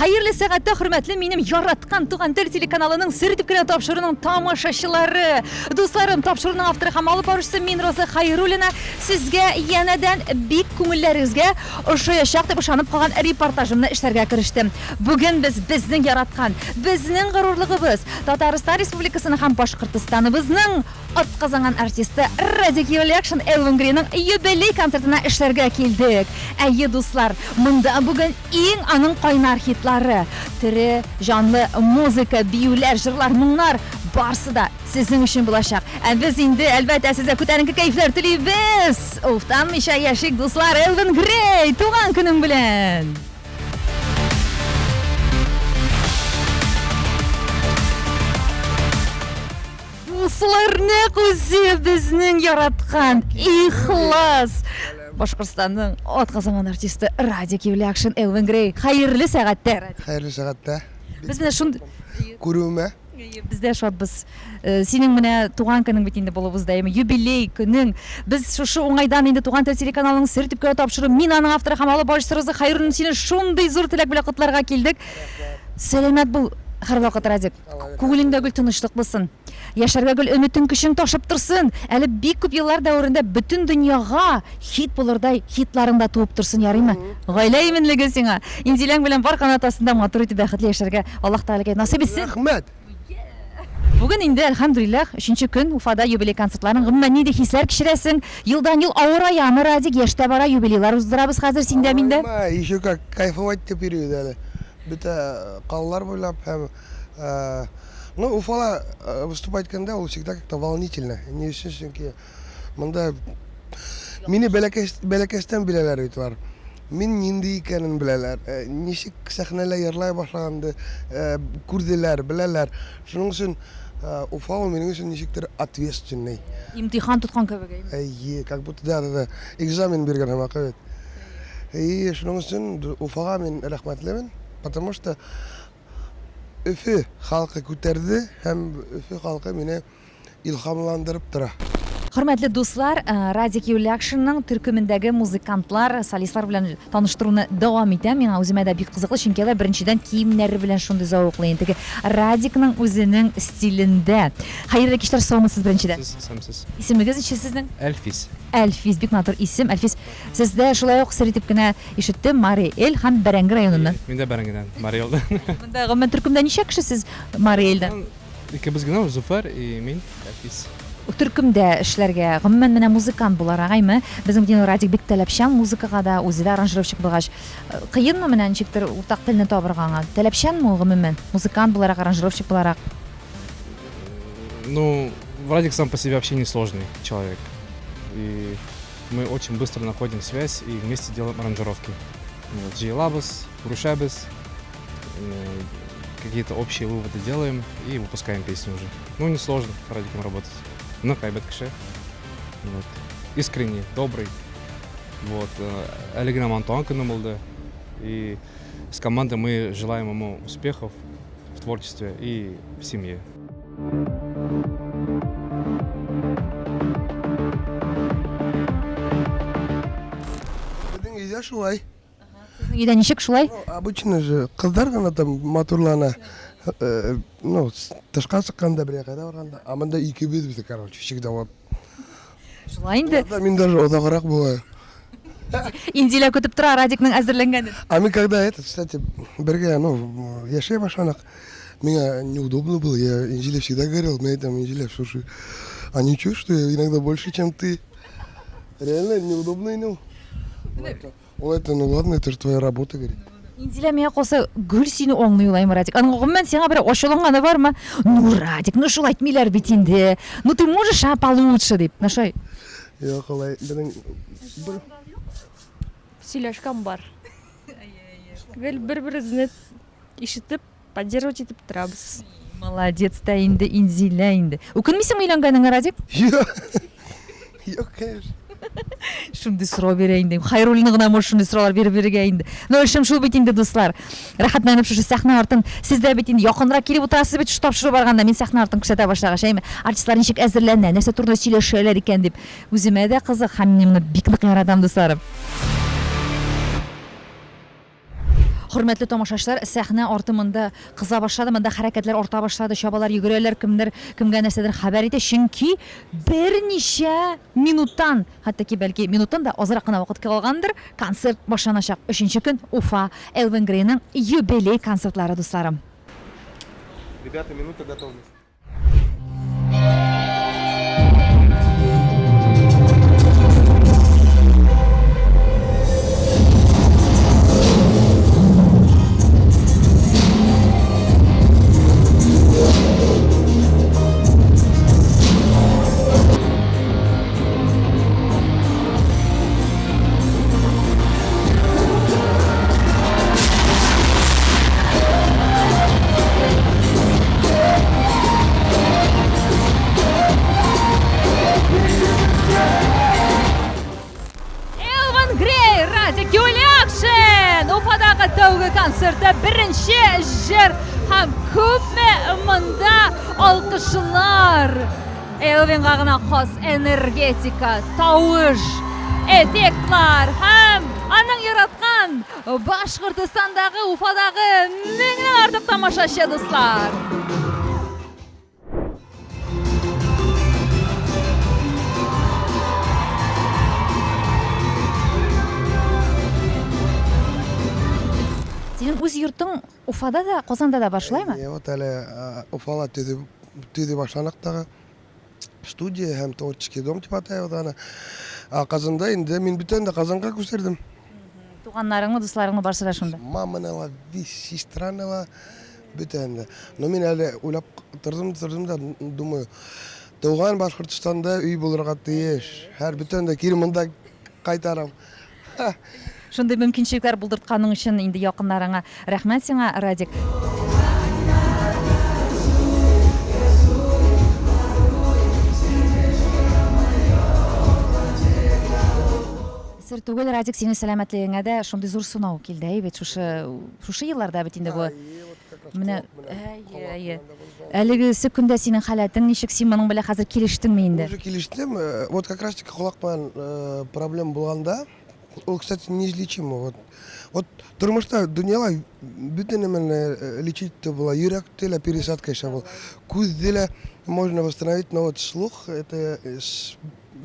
Hayırlı сәгатьтә хөрмәтле минем яраткан туган тел телеканалының сер итеп кенә тапшыруның тамашачылары. Дусларым, тапшыруның авторы һәм алып баручысы мин Роза Хәйруллина сезгә янәдән бик күңелләрегезгә ошаячак дип ышанып калган репортажымны эшләргә керештем. Бүген безнең яраткан, безнең горурлыгыбыз, Татарстан Республикасының һәм Башкортстаныбызның атказанган артисты Радик Юлякшин Элвин Гринның юбилей концертына эшләргә килдек. Әйе дуслар, монда бүген иң аның кайнар хитлары, тере, жанлы музыка, биюләр, җырлар, моңнар барсы да сезнең өчен булачак. Ә без инде әлбәттә сезгә күтәренке кайфлар телибез. Уфтанмыйча яшик дуслар, Элвин Грей туган көнең белән. Дусларны күзе безнең яраткан ихлас Башкортстанның атказанган артисты Радик Юлякшин Элвин Грей. Хәерле сәгатьтә, Радик. Хәерле сәгатьтә. Без менә шундый Күрүемә. Бездә шатбыз. Синең менә туган көнең бит инде булыбыз даими. Юбилей көнең. Без шушы уңайдан инде туган тел телеканалының сер итеп тапшыру. Мин аның авторы һәм алып баручысы Роза Хәйруллина сине шундый зур теләк белән котларга килдек. Сәламәт бул һәрвакыт, Радик. Күңелеңдә гел тынычлык булсын. Яшәргә гел өметең көчең ташып торсын. Әле бик күп еллар дәврендә бөтен дөньяга хит булырдай хитларында туып торсын, ярыймы? Гаилә именлеге сиңа. Инзиләң белән бар канатасында матур итеп бәхетле яшәргә Аллаһ Тәгаләгә насыйп итсен. Рәхмәт. Бүген инде әлхәмдүлилләх 3нче көн Уфада юбилей концертларын гомумән нинди хисләр кичерәсең? Елдан-ел авыраямы, Радик, яшьтә бара юбилейлар уздырабыз хәзер синдә миндә. Еще как кайфовать дип йөрү әле. Бөтә каллар буйлап һәм ну, Уфала выступать канда ул всегда как-то волнительно. Не чөнки монда мине бәләкәстән беләләр бит бар. Мин нинди икәнен беләләр. Ничек сәхнәлә йырлай башлаганды күрделәр, беләләр. Шуның өчен Уфа ул минем өчен ничектер ответственный. Имтихан тоткан кебек. Әйе, как будто да экзамен биргән һәм акыбет. И шуның өчен Уфага мин рәхмәтлемен, потому что Өфе халкы күтәрде һәм Өфе халкы мине илһамландырып тора. Хөрмәтле дуслар, Радик Юлякшинның төркемендәге музыкантлар, солистлар белән таныштыруны дәвам итәм. Миңа үземә дә бик кызыклы, чөнки алар беренчедән киемнәре белән шундый зауыклы. Инде Радикның үзенең стилендә. Хәерле кичләр, саумысыз беренчедән. Сез. Исемегез ничә сезнең? Әлфис. Әлфис, бик матур исем. Әлфис, сездә шулай ук сер итеп кенә ишеттем, Мариэл һәм Бәрәңге районыннан. Мин дә Бәрәңгедән, Мариэлдан. Монда гомумән төркемдә ничә кеше сез Мариэлдан? Икебез генә, Зуфар и мин, Әлфис. Төркемдә эшләргә гомумән менә музыкант буларак аймы? Безнең дин Радик бик таләпчән музыкага да, үзе дә аранжировщик булгач. Кыенмы менә ничектер уртак телне табырга аңа? Таләпчәнме ул гомумән музыкант буларак, аранжировщик буларак? Ну, Радик сам по себе вообще несложный человек. И мы очень быстро находим связь и вместе делаем аранжировки. Вот, Джейлабас, Рушабас, какие-то общие выводы делаем и выпускаем песню уже. Ну, несложно с Радиком работать. Но кайбет кеше. Вот. Искренний, добрый. Вот. Алиграм Антуан Канамалда. И с командой мы желаем ему успехов в творчестве и в семье. Безнең өйдә шулай. Сезнең өйдә ничек шулай? Обычно же кызлар гына там матурлана. Ну, тышка чыкканда бер якка барганда, а монда икебез без, короче, всегда вот. Шулай инде. Да, мин даже озаграк булам. Инзилә көтеп тора Радикның әзерләнгәнен. А мы когда это, кстати, бергә, ну, яшәй башладык, мне неудобно было, я Инжиле всегда говорил, мне там Инжиле, слушай, а ничего, что я иногда больше, чем ты. Реально неудобно, ну. Это, ну ладно, это же твоя работа, говорит. Инзилә миңа калса гүл сине аңлый улаймы, Радик. Аның гомумән сиңа бер ачуланганы бармы? Ну, Радик, ну шулай әйтмиләр бит инде. Ну ты можешь, а получше дип. Нашай. Юк, алай, Сөйләшкән бар. Гел бер-беребезне ишетеп, поддерживать итеп торабыз. Молодец та инде Инзилә инде. Үкенмисең өйләнгәнеңә, Радик? Юк, конечно. Шундый сорау бирә инде. Хәйруллина гына мош шундый сораулар бирергә инде. Ну, эшем шул бит инде, дуслар. Рәхәтләнеп шушы сәхнә артын сездә бит инде якынрак килеп утырасыз бит, шу тапшыру барганда мин сәхнә артын күрсәтә башлагач, әйме, артистлар ничек әзерләнә, нәрсә турында сөйләшәләр икән дип. Үземә дә кызык һәм мине бик нык яратам, дусларым. Хөрмәтле тамашачылар, сәхнә артымында кыза башлады, монда хәрәкәтләр арта башлады, чабалар йөгерәләр, кемгә нәрсәдер хәбәр итә, чөнки берничә минуттан, хәтта бәлки минуттан да азрак кына вакыт калгандыр, концерт башланачак. 3нче көн Уфа Элвин Грейның юбилей концертлары, дусларым. Ребята, минута готовности. Элвин Грей, Радик Юлякшин! Уфадагы тәүге концертта беренче җыр һәм күпме монда алкышлар. Элвинга гына хас энергетика, тавыш, эффектлар һәм аның яраткан Башкортостандагы, Уфадагы меңнән артык тамашачы, дуслар. Синең үз йортың Уфада да, Казанда да башлаймы? Вот әле Уфала төҙө башланыктагы студия һәм творческий дом дип атайбыз аны. Казанда инде мин бүтән дә Казанга күсердем. Туганнарыңны, дусларыңны барсыра шунда. Маманы, сестраны бүтән дә. Но мин әле уйлап тордым да думаю, туган Башкортстанда үй булырга тиеш. Һәр бүтән дә кире монда кайтарам. Шундай мөмкинчелекләр булдыртканың өчен инде якыннарыңа рәхмәт сиңа, Радик. Сер түгел, Радик, синең сәламәтлегеңә дә шундый зур сынау килде, бит шушы елларда бит инде бу. Менә әлегесе көндә синең халәтең ничек, син моның белән хәзер килештеңме инде? Уже килештем. Вот как раз таки колак белән проблем булганда, ол, кстати, неизлечимо. Вот тормышта дөньяла бүтән нәмәне лечить була, йөрәктә лә пересадка эше бул. Күздә лә можно восстановить, но вот слух это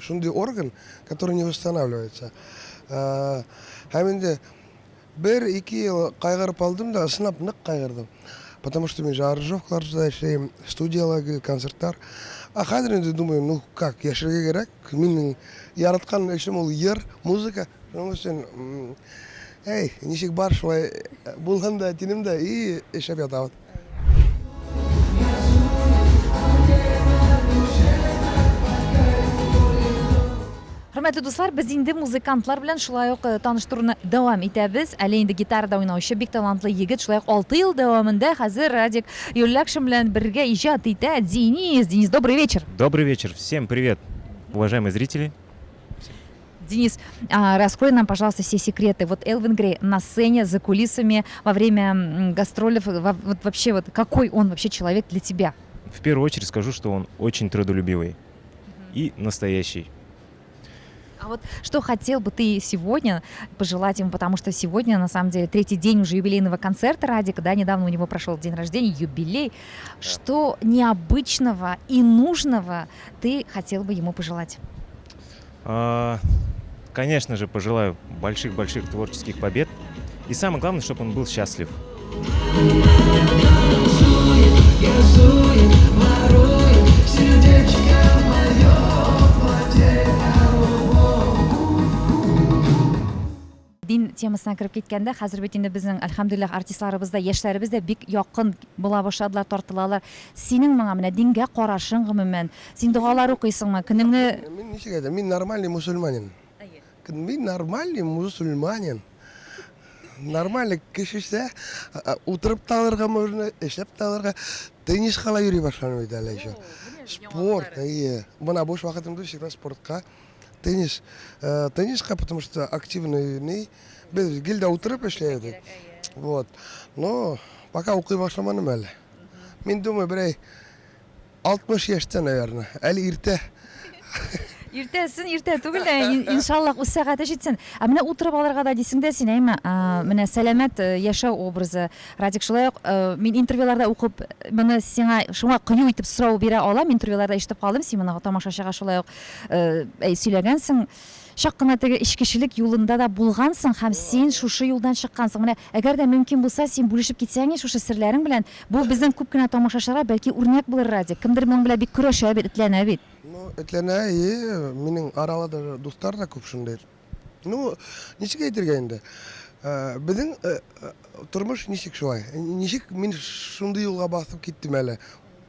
шундый орган, который не восстанавливается. Һәм инде 1-2 ел кайгырып алдым да, сынап нык кайгырдым. Потому что мин аранжировкаларда эшләйм, студияларда концерттар. Хәзер инде думаю, ну как, яшәргә кирәк. Минем яраткан эшем ул йыр, музыка. Шуның өчен ничек бар шулай булганда тинем дә и эшләп ятабыз. Хөрмәтле дуслар, без инде музыкантлар белән шулай ук таныштыруны дәвам итәбез. Әле инде гитарада уйнаучы бик талантлы егет, шулай ук 6 ел дәвамында хәзер Радик Юлякшин белән бергә иҗат итә. Денис, добрый вечер. Добрый вечер, всем привет, уважаемые зрители. Денис, раскрой нам, пожалуйста, все секреты. Вот Элвин Грей на сцене, за кулисами, во время гастролей, вот вообще, вот какой он вообще человек для тебя? В первую очередь скажу, что он очень трудолюбивый и настоящий. А вот что хотел бы ты сегодня пожелать ему, потому что сегодня, на самом деле, 3-й день уже юбилейного концерта Радика, да, недавно у него прошел день рождения, юбилей. Что необычного и нужного ты хотел бы ему пожелать? Конечно же, пожелаю больших-больших творческих побед. И самое главное, чтобы он был счастлив. Дин темасына кіріп кеткенде, хәзер бит инде безнең әлхәмдүлилләх артистларыбыз да, яшьләребез дә бик якын була башладылар, тартылалар. Синең моңа менә дингә карашың гомумән, син дугалар укыйсыңмы? Көнеңне Мин ничек әйтәм, мин нормальный мусульманин. Мин нормальный мусульманин. Нормальный кешесе утырып та алырга можно, эшләп та алырга. Тенниска ла йөри башланым бит әле ещё. Спорт, Бына буш вакытымда всегда спортка. Тенниска, потому что активный, без гилдә утырып эшләйдек. Вот. Но пока укый башламадым әле. Мин думаю, берәй 60 яшьтә, наверное. Әле иртә. Иртәсен, иртә түгел, иншаллах үз сәгате җитсен. Ә менә утырып алырга да дисең дә син, әйме, менә сәламәт яшәү образы. Радик, шулай ук мин интервьюларда укып, моны сиңа шуңа кыю итеп сорау бирә алам. Интервьюларда ишетеп калдым, син моны тамашачыга шулай ук сөйләгәнсең. Шак кына теге ичкечелек юлында да булгансың һәм син шушы юлдан чыккансың. Менә әгәр дә мөмкин булса, син бүлешеп китсәң шушы серләрең белән, бу безнең күп кенә тамашачыларга бәлки үрнәк булыр, Радик. Кемдер моның белән бик көрәшә бит, этләнә бит. Ну, этләнә, минең аралада дуслар да күп шундый. Ну, ничек әйтергә инде? Безнең тормыш ничек шулай? Ничек мин шундый юлга басып киттем әле?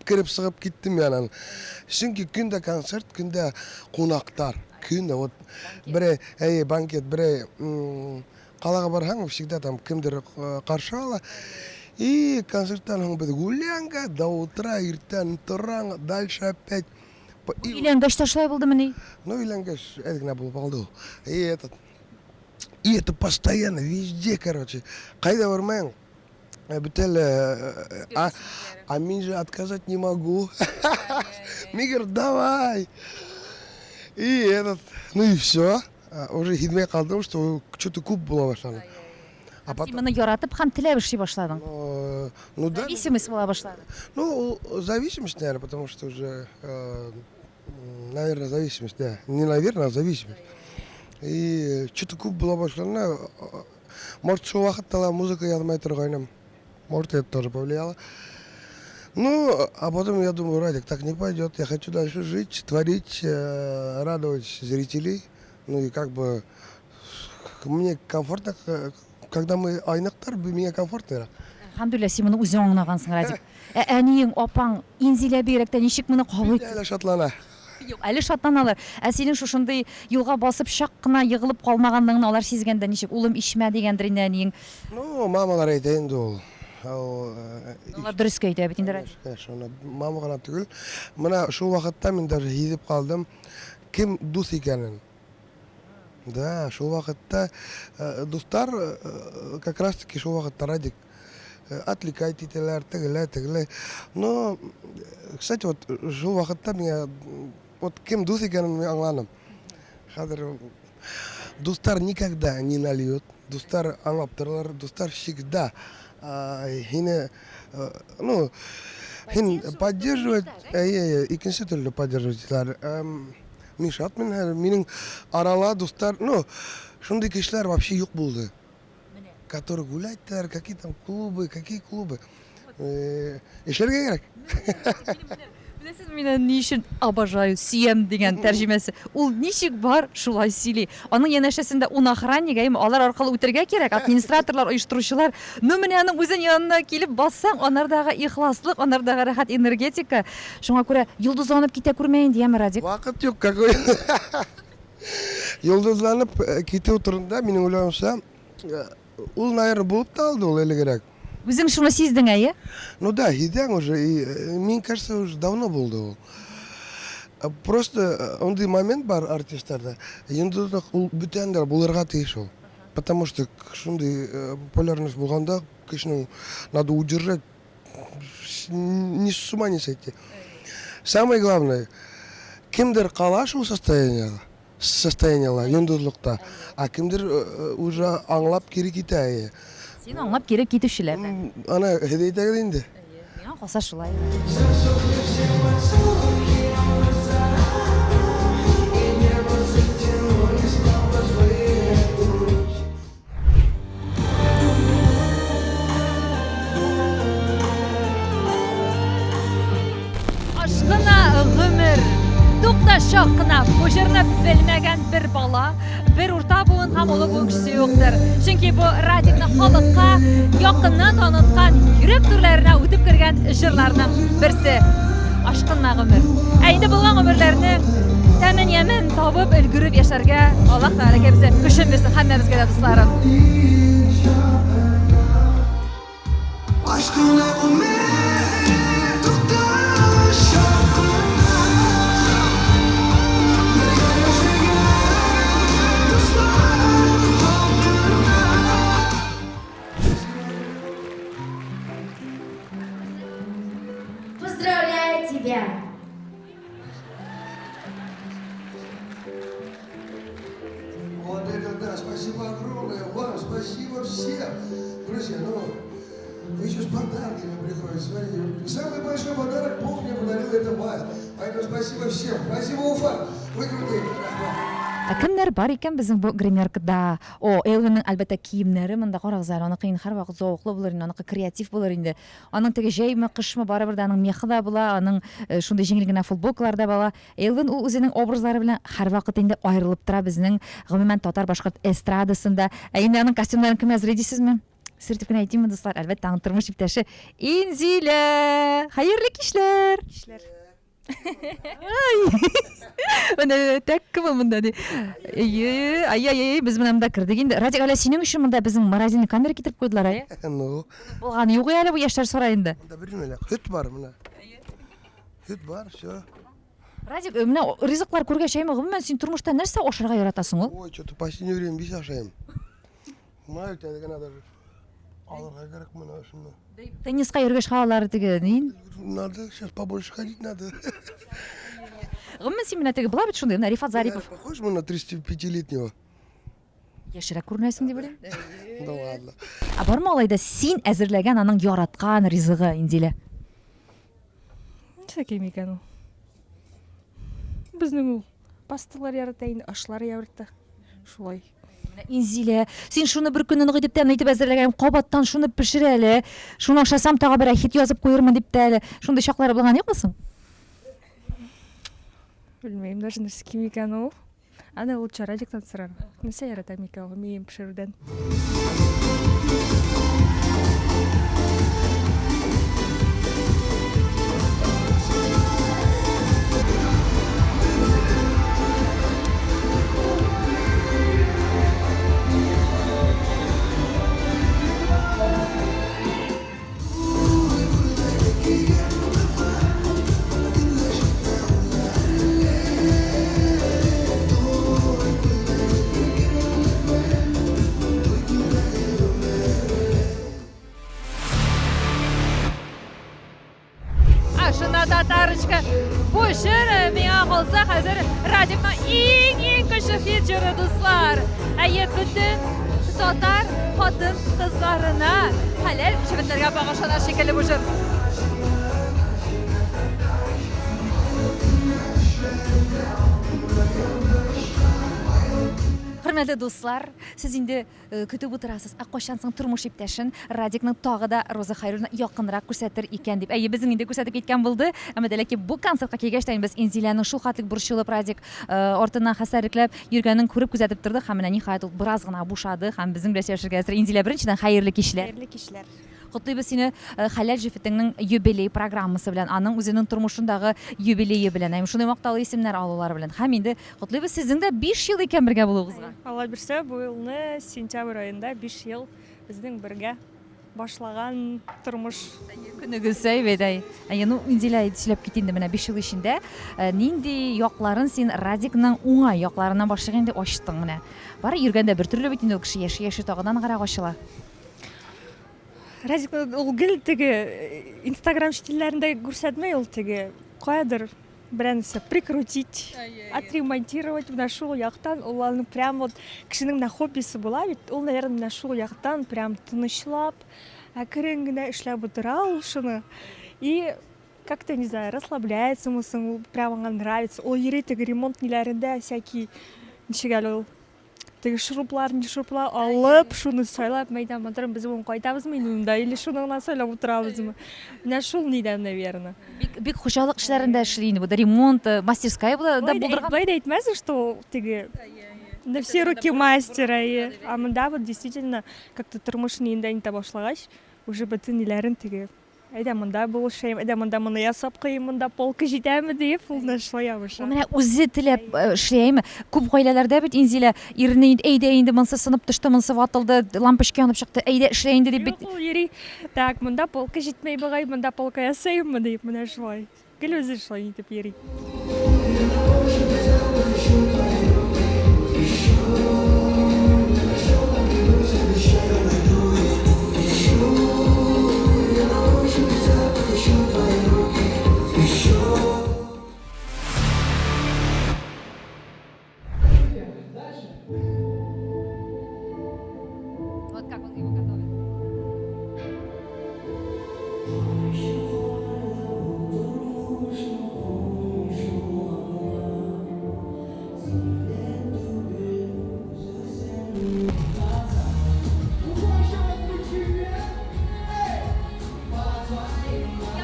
Кирип сыгып киттем янан. Чөнки көндә концерт, көндә кунактар, көндә вот бер банкет, бер калага барһаң, всегда там кемдер каршы ала. И концерттан соң без гулянга до утра, иртән торам, дальше опять. Өйләнгәч тә шулай булдымы ни? Ну, өйләнгәч әдгенә булып алды. И это постоянно, везде, короче. Кайда бармаң, бөтен, а мин же отказать не могу. Мигр, давай. И ну и все. Уже хидмәй калдым, что что-то күп була башлады. А Син потом, моны яратып һәм теләп эшли башладың. ну да, Зависимость була башлады. ну, зависимость, наверное, потому что уже, наверное, зависимость, да. Не наверное, а зависимость. И что-то күп була башлады. Может, шул вакытта музыка язмай торгайным. Может, это тоже повлияло. Ну, а потом я думаю, Радик, так не пойдет. Я хочу дальше жить, творить, радовать зрителей. Ну и как бы мне комфортно, когда мы айнактар, мне комфортно. Алхамдулилля, син моны үзең аңлагансың, Радик. Әниең, апаң, инзилә бигрәк тә ничек моны кабул итте? Әле шатлана. Юк, әле шатланалар. Ә синең шушындый юлга басып шак кына егылып калмаганлыгын алар сизгәндә ничек? Улым ишмә дигәндер инде әниең. Ну, мамалар әйтә инде ул. Алар дөрескә әйтә бит инде, Радик. Конечно, мама гына түгел. Менә шул вакытта мин даже һизеп калдым, кем дус икәнен. Да, шул вакытта дустар как раз таки шул вакытта Радик отвлекать ителәр, тегелә. Но, кстати, вот шул вакытта миңа вот кем дус икәнен мин аңладым. Хәзер дустар никогда не нальют, дустар аңлап торалар, дустар всегда ну, поддерживать, икенче төрле поддерживать. Мишат минең арала дустар, ну, шундый кешеләр вообще юк булды. Которые гуляйттар, какие там клубы, какие клубы. Эшләргә кирәк. Беләсез, мине ни өчен обожаю, сөям дигән тәрҗемәсе. Ул ничек бар, шулай сөйли. Аның янәшәсендә охранник, алар аркылы үтәргә кирәк, администраторлар, оештыручылар. Ну, менә аның үзен янына килеп бассаң, анардагы ихласлык, анардагы рәхәт энергетика. Шуңа күрә йолдызланып китә күрмәйин дияме, Радик? Вакыт юк какой. Йолдызланып китү турында минең уйлавымча, ул, наверное, булып та алды ул элегрәк. Үзең шуны сиздең, әйе? Ну да, хидәң уже, и мне кажется, уже давно булды ул. Просто ондай момент бар артистларда, йолдызлык ул бүтәндер булырга тиеш ул. Потому что шундый популярность булганда, кешенең надо удержать, ни с ума не сойти. Самое главное, кемдер кала шул состояниела йолдызлыкта, а кемдер уже аңлап кире китә. Син аңлап кире китүчеләрдән. Ана һәдәйтәгә инде. Миңа калса шулай. Ашкына гомер, тукташак кына бу белмәгән бер бала, бер урта буын һәм олы буын кешесе юктыр. Чөнки бу Радикны халыкка якыннан таныткан, йөрәк төрләренә үтеп кергән җырларның берсе. Ашкына гомер. Ә инде булган гомерләрнең тәмен-ямен табып өлгереп яшәргә Аллаһ Тәгалә безгә көчен бирсен, һәммәбезгә дә, дусларым. Ашкына гомер. Поздравляю тебя! спасибо огромное вам, спасибо всем. Друзья, ну, вы еще с подарками приходите, смотрите. Самый большой подарок Бог мне подарил, это вас. Поэтому спасибо всем. Спасибо, Уфа. Вы крутые. Кемнәр бар икән безнең бу гримеркада? О, Элвинның әлбәттә киемнәре монда карагызлар, аны кыйын һәрвакыт зауыклы булыр инде, аны креатив булыр инде. Аның теге җәйме, кышмы барыбер да аның мехы да була, аның шундый җиңел генә футболкалар да була. Элвин ул үзенең образлары белән һәрвакыт инде аерылып тора безнең гомумән татар башкорт эстрадасында. Инде аның костюмнарын кем әзерләй дисезме? Сер дип кенә әйтимме, дуслар, әлбәттә аның тормыш иптәше Инзилә. Хәерле кичләр. Менә тәккеме монда ди. Ай, без менә монда кирдек инде. Радик әле синең өчен монда безнең морозильный камера китереп куйдылар, ай. Ну, Булган юк әле бу яшьләр сараенда. да бернеле. Хит бар менә. Хит бар, все. Радик, менә ризыклар күргәч әйме, гомумән син тормышта нәрсә ашарга яратасың ул? Ой, что-то в последнее время без ашаем. Маю тебя надо же. Алырга керек менә шуны. Тенниска йөргәч халалары теге нин? Надо сейчас побольше ходить надо. Гомумән син менә теге була бит шундый, менә Рифат Зарипов. Похож на 35-летнего. Яшерәк күренәсең дип беләм. Да ладно. Бармы алайда син әзерләгән аның яраткан ризыгы Инзилә? Нәрсә кем икән ул? Безнең ул пасталар ярата инде, ашлар ярата. Шулай. Инзилә, син шуны бер көнне ныгы дип тәмле итеп әзерләгән, кабаттан шуны пешер әле. Шуны ашасам тагы бер хит язып куермын дип тә әле. Шундый чаклары булган юкмы? Белмәйм, даже нәрсә кем икән ул. Аны лучше Радиктан сорарга. Нәрсә ярата икән ул мием пешерүдән? Шунда татарочка пушыр, миңа калса хәзер Радикның иң көчле хит җыры дуслар. Әйе, бөтен татар хатын кызларына хәләл җебетләргә багышлана шикелле бу җыр. Хөрмәтле дуслар, сез инде көтеп утырасыз. Кайчан соң тормыш иптәшен Радикның тагы да Роза Хайруллина якынрак күрсәтер икән дип. Әйе, безнең инде күрсәтеп киткән булды. Әмма дәләки бу концертка килгәч тә без Инзиләнең шул хәтлек борчылып Радик артыннан хәсәрлекләп йөргәнен күреп күзәтеп тордык. Һәм менә ниһаять ул бераз гына бушады һәм безнең белән сөйләшергә әзер. Инзилә, беренчедән хәерле кичләр. Хәерле кичләр. Котлыйбыз сине Хәләл җефетеңнең юбилей программасы белән, аның үзенең тормышындагы юбилее белән, әйе, шундый мактаулы исемнәр алулары белән. Һәм инде котлыйбыз сезнең дә 5 ел икән бергә булуыгызга. Алла бирсә, бу елны сентябрь аенда 5 ел безнең бергә башлаган тормыш. Көнегез әйбәт, әйе. Әйе, ну Инзилә сөйләп кит инде менә 5 ел эчендә нинди якларын син Радикның уңай якларынан башлап инде ачтың менә. Бары йөргәндә бер төрле бит инде ул кеше яши тагыдан гарак ачыла. Радик ул гел теге Instagram штилләрендә күрсәтмәй, ул теге каядыр берәнсе прикрутить, отремонтировать менә шул яктан, ул аның прям вот кешенең менә хоббисы була бит, ул наверное менә шул яктан прям тынычлап, әкрен генә эшләп утыра ул шуны. И как-то, не знаю, расслабляется мусың, ул прям аңа нравится. Ул йөри теге ремонт ниләрендә всякий ничек әле ул теге шурупларны алып, шуны сайлап, мәйдан матырын без ул кайтабызмы инде, или шуны гына сайлап утырабызмы. Менә шул нидән, наверное. Бик хуҗалык эшләрендә эшли инде, бу да ремонт, мастерская була да булдырган. Былай да әйтмәсең, что теге на все руки мастера. А монда вот действительно как-то тормышны инде инде башлагач, уже бөтен ниләрен теге әйдә монда булышайм, әйдә монда моны ясап куйым, монда полка җитәме дип, ул нашлая баша. Менә үзе теләп эшләйме? Күп гаиләләрдә бит Инзилә ирне әйдә инде монсы сынып төште, монсы ватылды, лампочка янып чыкты, әйдә эшләй инде дип бит. Ул йөри. Так, монда полка җитмәй бугай, монда полка ясайммы дип, менә шулай. Гел үзе шулай итеп йөри. как он его готовит.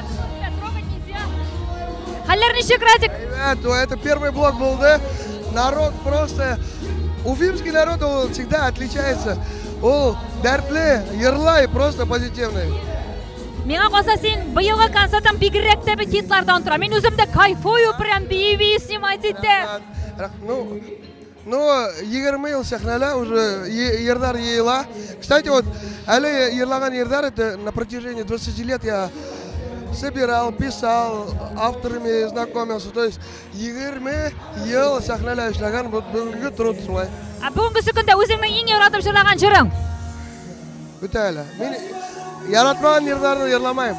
Я думала, тебя трогать нельзя. Халлер ничек, Радик. Ребят, ну это первый блок был, да? Народ просто... Уфимский народ, он всегда отличается. Ол дәртле, ерлай, просто позитивный. Миңа калса син быелгы концертың бигрәк тә бит хитлардан тора. Мин үзем дә кайфую, прям бии снимать итә. Ну, 20 ел сәхнәлә уже ердар ела. Кстати, вот, әле ерлаган ердар, это на протяжении 20 лет я собирал, писал, авторами знакомился. То есть 20 ел сәхнәлә эшләгән, бүгенге труд шулай. А бүгенге көндә үзеңнең иң яратып җырлаган җырың? Бөтә әле. Мин яратмаган ердарны ерламайм.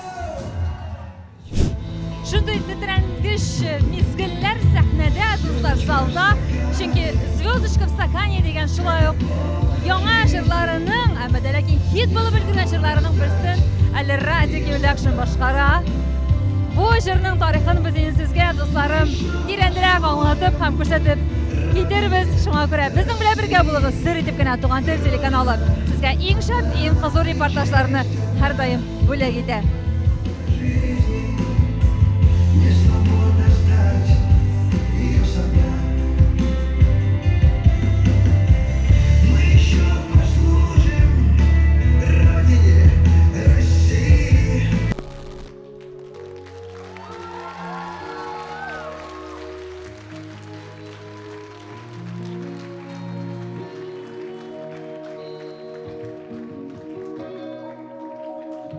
Шундый тетрәнгеш мизгелләр сәхнәдә, дуслар, залда. Чөнки «Звездочка в стакане» дигән шулай ук яңа җырларының, әмма дә ләкин хит булып өлгергән җырларының берсен әле Радик Юлдакшин башкара. Бу җырның тарихын без инде сезгә, дусларым, тирәнрәк аңлатып һәм күрсәтеп китербез. Шуңа күрә безнең белән бергә булыгыз. Сер итеп кенә Туган тел телеканалы сезгә иң шәп, иң кызу репортажларны һәрдаим бүләк итә.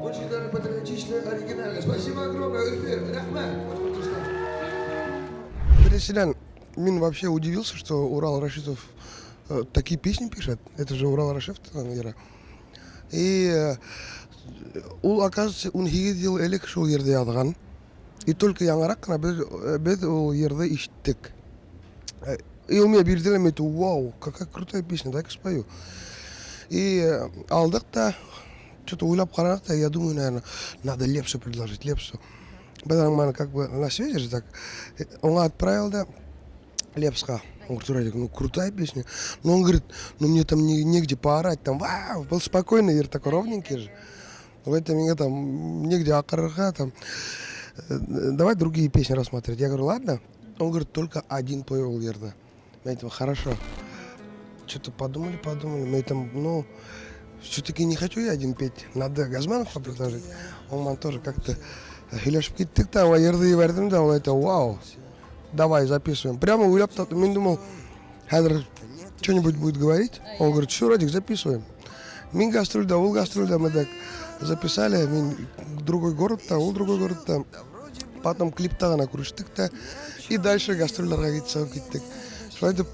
Очень даже патриотично, оригинально. Спасибо огромное, эфир. Рахмат. Переселян, Мин вообще удивился, что Урал Рашидов такие песни пишет. Это же Урал Рашидов, наверное. И он, оказывается, он хигидил элек шул ерде ядган. И только яңарак кына без ул ерде иштик. И у меня бирделем это, вау, какая крутая песня, дай-ка спою. И алдық-то, что-то уйлап қарадық-то, я думаю, наверное, надо Лепсу предложить, Лепсу. Потому что как бы на свете же так. Он отправил, да, Лепска. Он говорит, Радик, ну крутая песня. Но он говорит, ну мне там негде поорать, там, вау, был спокойный, я такой ровненький же. В этом мне там негде акарха, там. Давай другие песни рассматривать. Я говорю, ладно. Он говорит, только один повел верно. Я говорю, хорошо. Что-то подумали. Мы там, ну, все-таки не хочу я один петь. Надо Газманову предложить. Он нам тоже как-то... Хилешіп кеттік та, ерді бердім да, ол айтты, вау, давай записываем. Прямо уйлап та, мен думал, Хадр что-нибудь будет говорить. Он говорит, все, Радик, записываем. Мен гастрольда, ол гастрольда, мы так записали, мен другой город-то, ол другой город-то. Потом клип-то ғана көріштік-то. И дальше гастрольдарға кеттік. Шылайды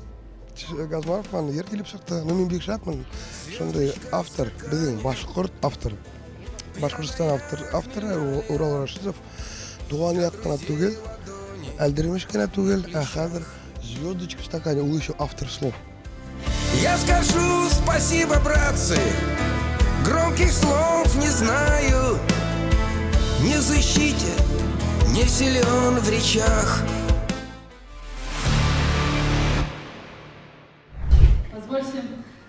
Газманов маған еркелеп шықты. Ну, мен Бекшатмын, сондай автор, біздің башқұрт автор. Башқұртстан авторы Урал Рашидов. Туған яқтана түгел, әлдірмеш кена түгел, Хадр «Звездочка в стакане», ол еще автор слов. Я скажу спасибо, братцы, громких слов не знаю. Не защите, не силен в речах. Позвольте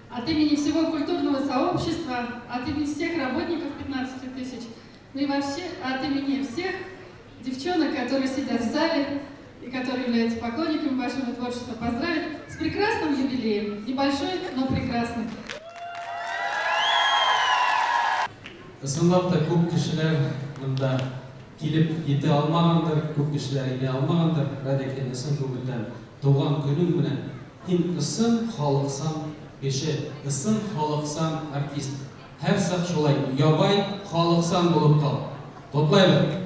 от имени всего культурного сообщества, от имени всех работников 15 тысяч, ну и вообще от имени всех девчонок, которые сидят в зале и которые являются поклонниками вашего творчества, поздравить с прекрасным юбилеем. Небольшой, но прекрасный. Ысынлап та көп кешеләр монда килеп ете алмагандыр, көп кешеләр ине алмагандыр. Радикән сын күңелдән туган көнең менән һин ысын халыксан кеше, ысын халыксан артист. Һәр сак шулай ябай халыксан булып кал. Котлайлы.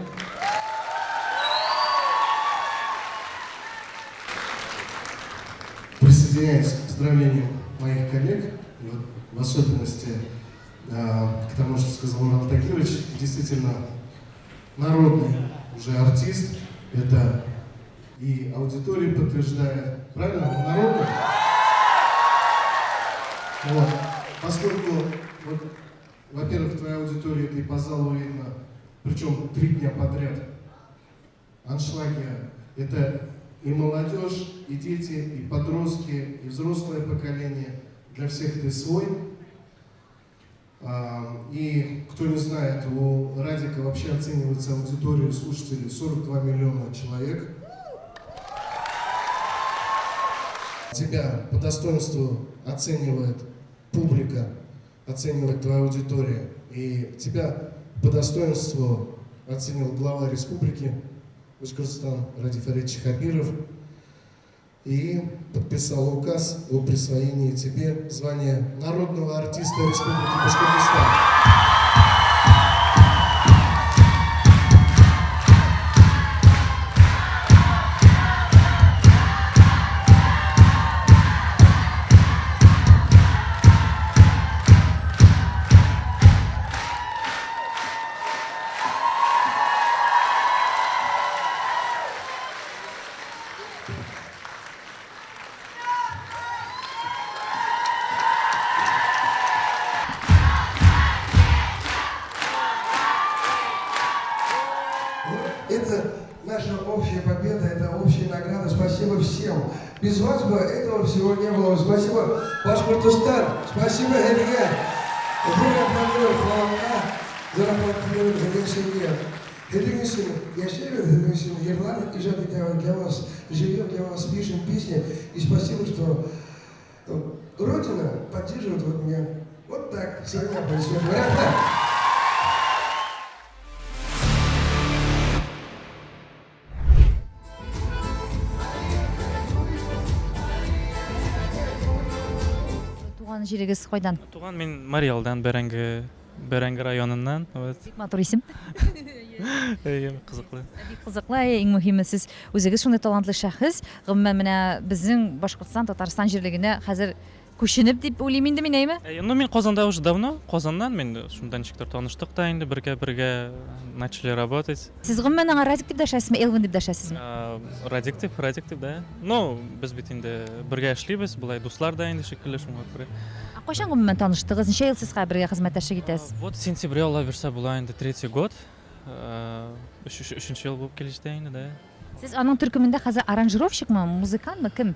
Присоединяюсь к поздравлениям моих коллег, в особенности к тому, что сказал Урал Тагирович, действительно народный уже артист, это и аудитория подтверждает, правильно, народный? Вот. Поскольку вот, во-первых, твоя аудитория, это и по залу видно, причем 3 дня подряд. Аншлаги – это и молодежь, и дети, и подростки, и взрослое поколение. Для всех ты свой. И кто не знает, у Радика вообще оценивается аудитория слушателей 42 миллиона человек. Тебя по достоинству оценивает публика, оценивает твоя аудитория. И тебя по достоинству оценил глава республики Башкортостан Радик Фаридович Хабиров и подписал указ о присвоении тебе звания народного артиста Республики Башкортостан. Это наша общая победа, это общая награда. Спасибо всем. Без вас бы этого всего не было. Спасибо, Башкортостан. Спасибо, Эдиге. Эдигесин, я считаю, Эдигесин, Ерлан, и для вас живем, для вас пишем песни. И спасибо, что Родина поддерживает вот меня. Вот так. Сегодня происходит. Туған жерегіз қойдан? Туған мен Мариалдан, Бәрәңгі районынан. Бик матур исем. Қызықлы. Бик қызыклы, ең мөһиме сез үзегез шундый талантлы шәхес. Гомумән менә безнең Башкортстан, Татарстан җирлегенә хәзер күченеп дип уйлыйм инде мин әйме? Ну, мен Казанда уже давно, Казаннан мен шунда ничектер таныштык та инде, бергә начали работать. Сез гомумән аңа Радик дип дәшәсезме, Элвин дип дәшәсезме? Радик дип, да. Ну, без бит инде бергә эшлибез, булай дуслар да инде шикелле шуңа күрә. Кайчан гомумән таныштыгыз? Ничә ел сез бергә хезмәттәшлек итәсез? Вот сентября ала берсә була инде 3-й год. 3-нче ел булып килеште инде, да. Сез аның төркемендә хәзер аранжировщикмы, музыкантмы, кем?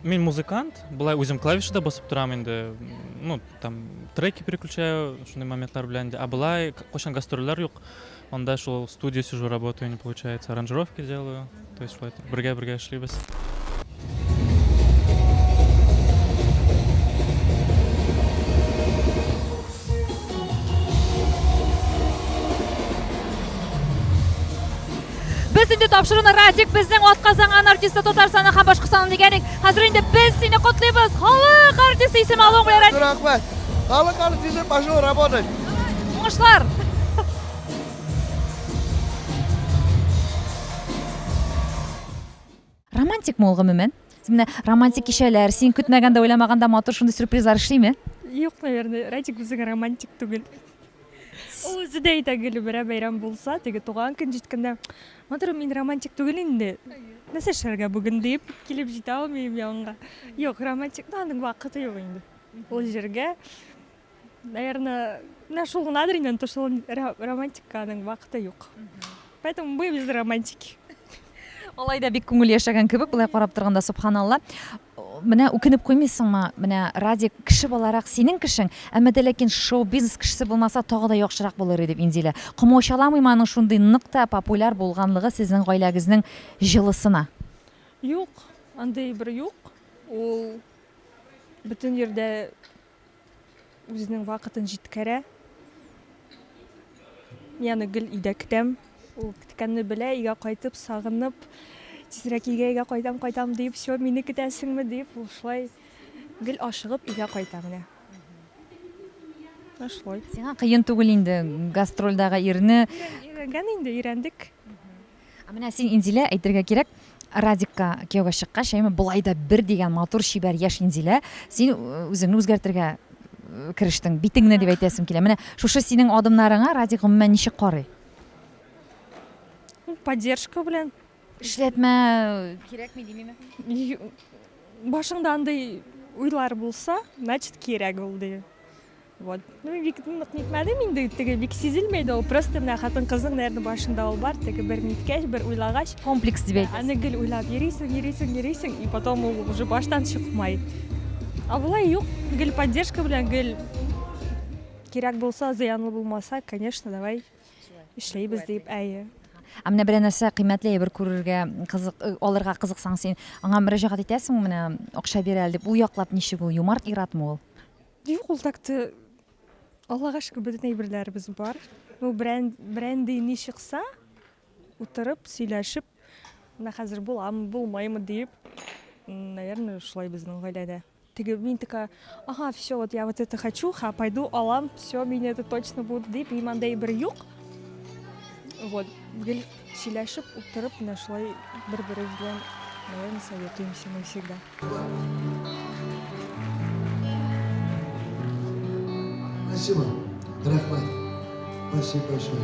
Мен музыкант, былай үзем клавишада басып торам инде. Ну, там треки переключаю, шундый моментлар белән инде. А былай кайчан гастрольләр юк. Онда шул студия сижу, работаю, не получается, аранжировки делаю. То есть шулай бергә эшлибез. Без инде тапшыруны Радик безнең атказанган артисты Татарстанның һәм Башкортстанның дигәнек. Хәзер инде без сине котлыйбыз. Халык артисты исем алуың белән Радик. Рахмәт. Халык артисты пошел работать. Уңышлар. Романтик мул гомумән. Менә романтик кичәләр, син көтмәгәндә, уйламаганда матур шундый сюрпризлар эшлиме? Юк, наверное, Радик безнең романтик түгел. Ул үзе дә әйтәгеле бер бәйрәм булса, теге туган көн җиткәндә, матур мин романтик түгел инде. Нәрсә эшләргә бүген дип килеп җитә алмыйм янга. Юк, романтик аның вакыты юк инде. Ул җиргә, наверное, шул гынадыр инде, то шул романтиканың вакыты юк. Поэтому мы без романтики. Алай да бик күңел яшәгән кебек, булай карап торганда, субханалла. Менә үкенеп куймыйсыңмы? Менә Радик кеше баларак синең кешең, әмма дә ләкин шоу-бизнес кешесе булмаса, тагы да яхшырак булыр дип Инзилә. Комачаламыймы аның шундый нык та популяр булганлыгы сезнең гаиләгезнең җылысына? Юк, андай бер юк. Ул бөтен җирдә үзенең вакытын җиткерә. Яны гел өйдә көтәм. Ул көткәнне белә, өйгә кайтып, сагынып, тизрәк өйгә кайтам дип, все, мине көтәсеңме дип, ул шулай гел ашыгып өйгә кайта менә. Шулай. Сиңа кыен түгел инде гастрольдагы ирне. Өйрәнгән инде, өйрәндек. Менә син Инзилә әйтергә кирәк, Радикка кияүгә чыккач, әйме булай да бер дигән матур шибәр яшь Инзилә, син үзеңне үзгәртергә керештең, битеңне дип әйтәсем килә. Менә шушы синең адымнарыңа Радик гомумән ничек карый? Поддержка белән. Эшләтмә кирәкми димиме? Башыңда андай уйлар булса, значит кирәк ул ди. Вот. Ну, нетмәдем инде, теге бик сизелмәйде ул. Просто менә хатын-кызның, наверное, башында ул бар, теге бер ниткәч, бер уйлагач. Комплекс дип әйтәсез. Аны гел уйлап йөрисең, и потом ул уже баштан чыкмай. А болай юк, гел поддержка белән, гел кирәк булса, зыянлы булмаса, конечно, давай эшләйбез дип, әйе. Менә бер нәрсә кыйммәтле бер күрергә кызык, алырга кызыксаң син, аңа мөрәҗәгать итәсең, менә акча бир әле дип, ул яклап ничек ул, юмарт иратмы ул? Юк, ул такты Аллага шөкер бөтен әйберләребез бар. Ну, бренди ни чыкса, утырып, сөйләшеп, менә хәзер буламы, булмаймы дип, наверное, шулай безнең гаиләдә. Теге мин така, ага, все, вот я вот это хочу, пойду алам, все, мне это точно будет дип, и мандай бер юк. Вот, гел сөйләшеп, утырып, менә шулай бер-беребез белән, наверное, советуемся мы всегда. Спасибо. Рахмат. Спасибо большое.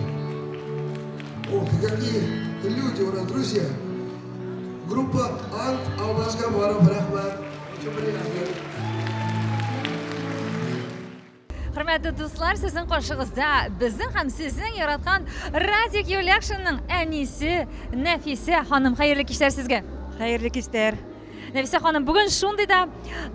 Ох, какие люди у нас, друзья. Группа Ант Алмазгамаров. Рахмат. Очень приятно. Хөрмәтле дуслар, сезнең каршыгызда безнең һәм сезнең яраткан Радик Юлякшинның әнисе Нәфисә ханым. Хәерле кичләр сезгә. Хәерле кичләр. Нәфисә ханым, бүген шундый да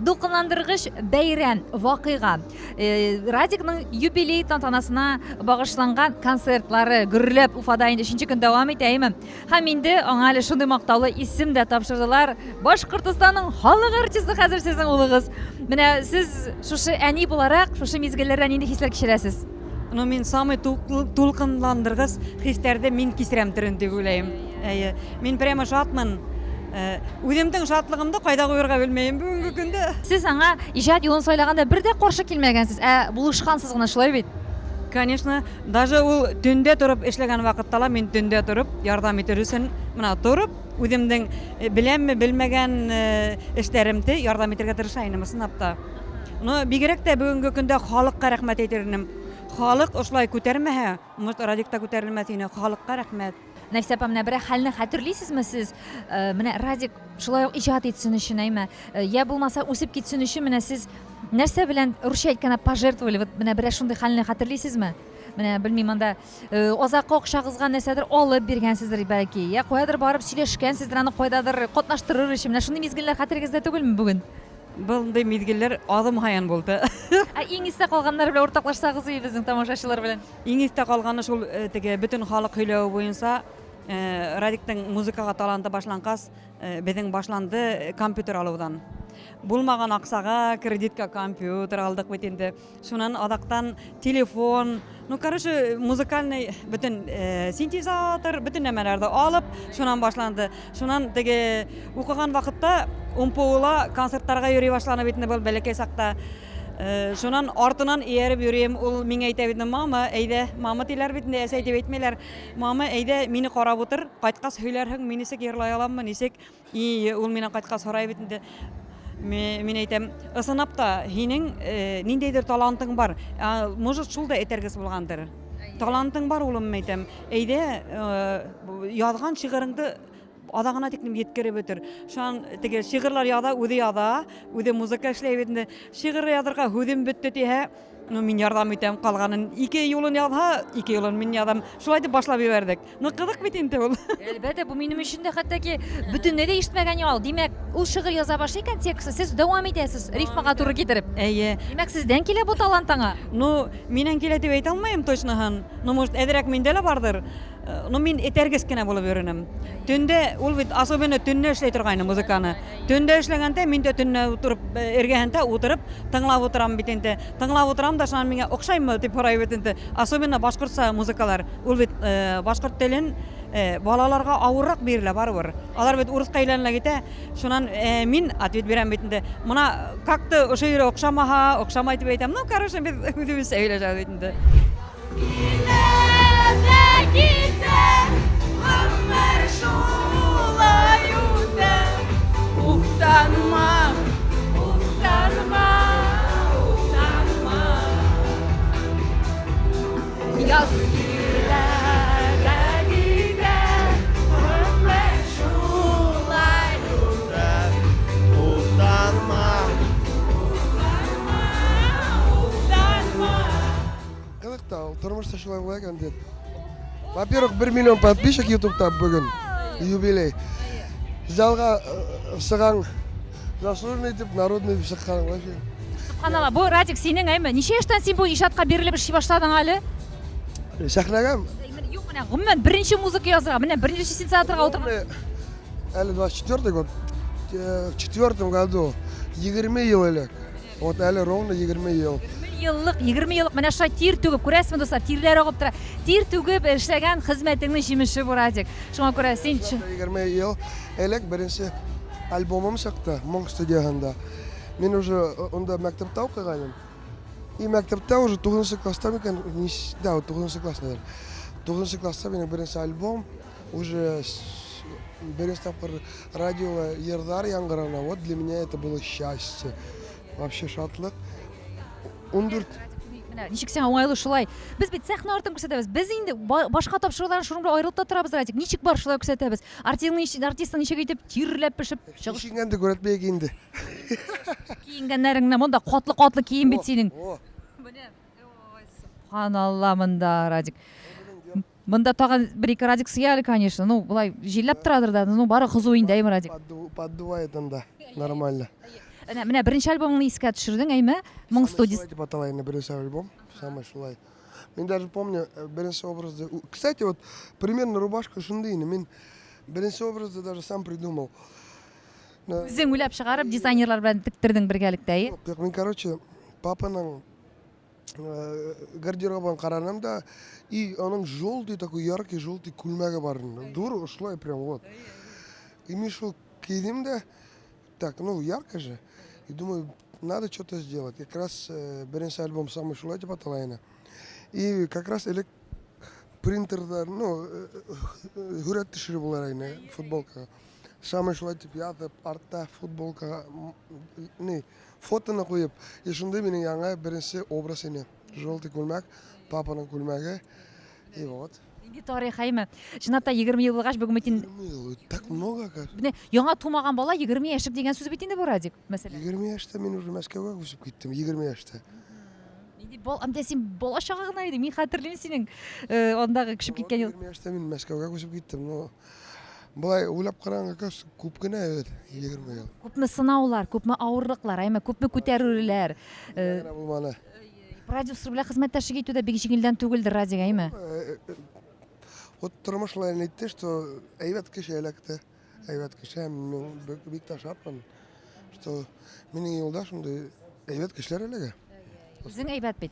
дулкынландыргыч бәйрәм, вакыйга. Радикның юбилей тантанасына багышланган концертлары гөрләп Уфада инде 3нче көн дәвам итәме. Һәм инде аңа әле шундый мактаулы исем дә тапшырдылар. Башкортстанның халык артисты хәзер сезнең улыгыз. Менә сез шушы әни буларак, шушы мизгелләрдә нинди хисләр кичерәсез? Ну, мин самый тулкынландыргыч хисләрдә мин кисерәм төрен дип уйлыйм. Мин прямо шатмын. Үземнең шатлыгымды кайда куярга белмәйм бүгенге көндә. Сез аңа иҗат юлын сайлаганда бер дә каршы килмәгәнсез, булышкансыз гына, шулай бит? Конечно, даже ул төндә торып эшләгән вакытта мин төндә торып ярдәм итер өчен, менә торып, үземнең беләмме, белмәгән эшләремне ярдәм итәргә тырыша инем сынапта. Ну, бигрәк тә бүгенге көндә халыкка рәхмәт әйтермен. Халык ошлай күтәрмәһә, мыш радикта күтәрелмәс ине, халыкка рәхмәт. Нәфисә апа, менә бер хәлне хәтерлисезме сез? Менә Радик шулай ук иҗат итсен өчен, әйме? Я булмаса үсеп китсен өчен менә сез нәрсә белән русча әйткәндә пожертвовали? Вот менә бер шундый хәлне хәтерлисезме? Менә белмим, анда азакка акчагызга нәрсәдер алып биргәнсездер бәлки. Я каядыр барып сөйләшкәнсездер, аны кайдадыр катнаштырыр өчен. Менә шундый мизгелләр хәтерегездә түгелме бүген? Булды мизгелләр адым хаян булды. Иң истә калганнар белән уртаклашсагыз безнең тамашачылар белән. Иң истә калганы шул теге бөтен халык һөйләү буенча Радиктың музыкага таланты башланкас, безнең башланды компьютер алудан. Булмаган аксага кредитка компьютер алдык бит инде. Шуннан адактан телефон, ну, короче, музыкальный бөтен синтезатор, бөтен нәмәләрне алып, шуннан башланды. Шуннан теге укыган вакытта умпула концертларга йөри башланы бит инде бу бәләкәй сакта. Шуннан артынан ияреп йөрим, ул миңа әйтә бит, мама, әйдә, мама диләр бит инде, әсә дип әйтмәйләр. Мама, әйдә, мине карап утыр, кайткас һөйләрһең, мин нисек йырлай аламмы, нисек? Ул мине кайткас сорай бит инде. Мин әйтәм, ысынап та, һинең ниндәйдер талантың бар. Может, шул да әйтергез булгандыр. Талантың бар, улым, әйтәм. Әйдә, язган шигырыңды адагына тиклем yetkереп бетер. Шуан теге шигырьләр яда, үзе музыка эшләй бит инде. Шигырь язарга хүдем бетте тиһә, ну, мин ярдәм итәм, калганын 2 юлын яза, 2 юлын мин язам. Шулай дип башлап җибәрдек. Ну, кызык бит инде ул. Әлбәттә, бу минем өчен дә хәтта бөтенләй дә ишетмәгән ял. Димәк, ул шигырь яза башлый икән, тексты сез дәвам итәсез, рифмага туры китереп. Әйе. Димәк, сездән килә бу талант аңа. Ну, миннән килә дип әйтә алмыйм точноһын. Ну, может, әдерәк миндә лә бардыр. Ну, мин этәргес кенә булып йөренем. Төндә ул бит особенно төнне эшләй торган музыканы. Төндә эшләгәндә мин дә төнне утырып эргәһендә утырып тыңлап утырам бит инде. Тыңлап утырам да шуннан миңа охшаймы дип һорай бит инде. Особенно башкортча музыкалар. Ул бит башкорт телен балаларга авыррак бирелә барыбыр. Алар бит урыска әйләнелә китә. Шуннан мин ответ бирәм бит инде. Мона как-то ошо йөрә охшамай дип әйтәм. Ну, короче, без үзебез сөйләшәбез бит инде. Тормышта шулай була экен деп. Во-первых, 1 миллион подписчик YouTube'та бүгін. Юбилей. Залға сыған заслуженный деп, народный деп шыққан вообще. Субханалла, бұл Радик сенің әйме, неше яштан сен бұл ижадқа беріліп іші баштадың әлі? Сахнага Жоқ, міне ғұммен бірінші музыка yazыға, міне бірінші синтезаторға отырған. әлі 24 год. В 4 году 20 ел элек. Вот әлі ровно 20 ел. 20 еллық, міне ша тир төгіп, көресің достар, тирлер оғып тұра. Тир төгіп ішлеген қызметіңнің жеміші бұл Радик. Шуңа көре, сен 20 ел элек бірінші альбомым шықты Мұң студиясында. Мен уже онда мектепте оқығаным. И мектепте уже 9 класста екен, да, 9 класс, наверное. 9 класста менің бірінші альбом уже бірінші тапқыр радиола Ердар яңғырана. Вот для меня это было счастье. Вообще шатлық. 14 ничек сен оңайлы шулай. Біз бит сахна артын көрсетеміз. Біз енді башқа тапшырулардан шұрымда айырылып та тұрабыз Радик. Ничек бар шулай көрсетеміз. Артистің ничек етіп тирлеп пішіп шығып. Киінгенді көретпей киінді. Киінгенлеріңнен мұнда қотлы киім бит сенің. Субханалла мында Радик. Мында таған бір-екі Радик сиялі, конечно. Ну, бұлай желлеп тұрадыр да. Ну, бары қыз ойында әйме Радик. Поддувает анда. Нормально. Міне бірінші альбомыңды еске түсірдің әйме? Мұң студиясы. Шулай аталайын бірінші альбом. Самый шулай. Мен даже помню бірінші образды. Кстати, вот примерно рубашка шундайны. Мен бірінші образды даже сам придумал. Өзің ойлап шығарып, дизайнерлар білән тіктірдің біргелікте, е? Мен, короче, папаның гардеробын қаранам да, и оның желтый, такой яркий желтый күлмәгі бар. Дур, шулай прям вот. И мен шул кидем да, так, ну, ярко же. И думаю, надо что-то сделать. Как раз бірінші альбом самый шулай деп аталайына. И как раз элек принтердар, ну, хүрәтті шыры болар айна футболкаға. Самый шулай деп ятып, артта футболкаға, не, фотоны қойып. И шынды менің яңа бірінші образ ене. Желтый күлмәк, папаның күлмәгі. И вот. Тарих әйме. Жинатта 20 ел болғаш бүгін бетін... 20 ел, так много, как. Яңа тумаған бала 20 яшық деген сөз бетінде бұл Радик, мәселе. 20 яшта мен уже Мәскеуге көшіп кеттім, 20 яшта. Әмде сен бола шағағына еді, мен қатырлеймін сенің ондағы күшіп кеткен ел. 20 яшта мен Мәскеуге көшіп кеттім, но... Бұлай ойлап қараңға көз көп кіна еді, 20 ел. Көпмі сынаулар, көпмі ауырлықлар, әйме, көпмі көтерулер. Бұлманы. Продюсер біле қызметтәші кетуді бек жеңілден төгілді Радик, әйме. Вот тормышларын айтты, что әйбәт кеше әлекті. Әйбәт кеше, мен бек ташаппын, что менің елдашымды әйбәт кешелер әлеге. Өзің әйбәт бет.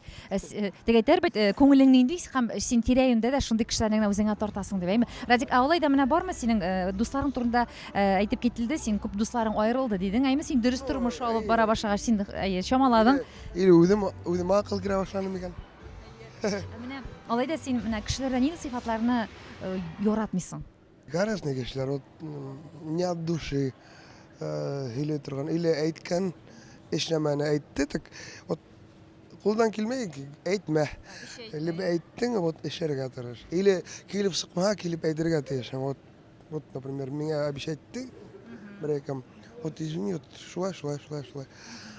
Дегейтер бет, көңіліңнен дейс, сен терейінде де шынды кішілеріңе өзіңе тартасың деп, әйме. Радик, аулайда мына бар ма сенің достарың турында айтып кетілді, сен көп достарың айырылды дедің, әйме, сен дұрыс тұрмыш алып бара башаға сен шамаладың. Или өзім ақыл кіре башланым екен. Алайда сен кішілерден нені сифатларына yoratмайсың? Гаразный кешелер, вот не от души или тұрған, или әйткен ешнәмәні әйтті, так вот қолдан келмей әйтмә. Либо әйттің, вот ешерге тұрыр. Или келіп сықмаға, келіп әйдерге тейшін. Вот, например, меня обещайтты, бір-екім, вот извини, вот шулай.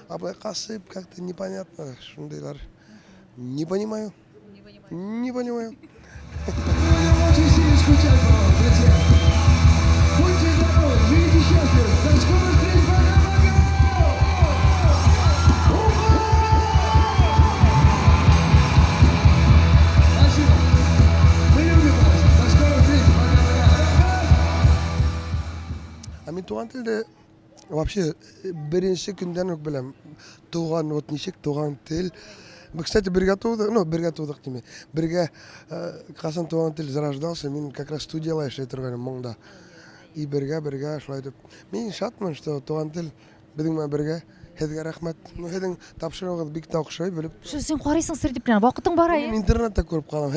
А былай қасып, как-то непонятно, шундайлар. Не понимаю. Не понимаю. Очень сильно скучать по вам, друзья. Будьте здоровы, живите счастливы. До скорых встреч, пока-пока! Спасибо. Мы любим вас. До скорых встреч, пока-пока! А мен туған тілді вообще бірінші күнден өк білем. Туған, вот нешек туған тіл. Кстати, бірге тудық деме. Бірге қасан туған тіл зарождался, мен как раз студиялай шай тұрғаным мұңда. И бірге шылай деп. Мен шатмын, что туған тіл біздің бірге. Хедге рахмет. Ну, хедің тапшырығыз бек тауқышай біліп. Сен қарайсың сыр деп, вақытың бар, Мен интернетте көріп қалам.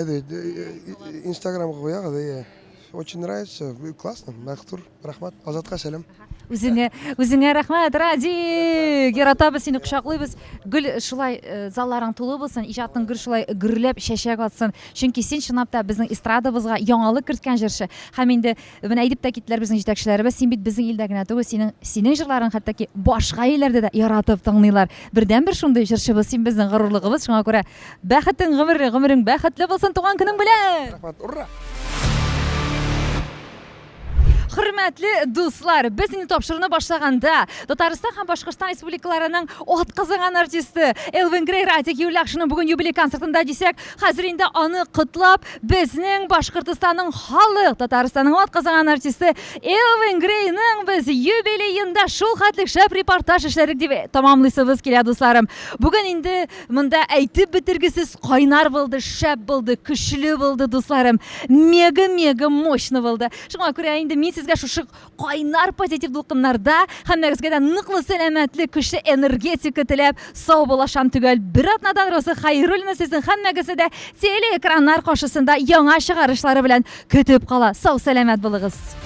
Инстаграмға қояға, да. Очень нравится, классно. Мақтур, рахмат. Азатқа сәлем. Үзеңә рәхмәт, Радик. Яратабыз сине, кочаклыйбыз. Гөл шулай залларың тулы булсын, иҗатың гөр шулай гөрләп чәчәк атсын. Чөнки син чынлап та безнең эстрадабызга яңалык керткән җырчы. Һәм инде менә әйтеп тә киттеләр безнең җитәкчеләребез, син бит безнең илдә генә түгел, синең җырларың хәтта башка илләрдә дә яратып тыңлыйлар. Бердән-бер шундый җырчыбыз син, безнең горурлыгыбыз. Шуңа күрә бәхетең гомерең бәхетле булсын туган көнең белән. Рахмат, ура! Хөрмәтле дуслар, без инде тапшыруны башлаганда Татарстан һәм Башкортстан республикаларының атказанган артисты Элвин Грей Радик Юлякшының бүген юбилей концертында дисәк, хәзер инде аны котлап безнең Башкортстанның халык Татарстанның атказанган артисты Элвин Грейның без юбилеенда шул хәтлек шәп репортаж эшләрик дип тамамлыйсыбыз килә, дусларым. Бүген инде монда әйтеп бетергесез кайнар булды, шәп булды, көчле булды, дусларым. Мега мощный булды. Шуңа күрә инде мин сезгә шушы кайнар позитив дулкыннарда һәммәгезгә дә ныклы сәламәтлек, көчле энергетика теләп, сау булашам түгел. Бер атнадан Роза Хайруллина сезнең һәммәгезне дә телеэкраннар каршысында яңа чыгарышлары белән көтеп кала. Сау сәламәт булыгыз.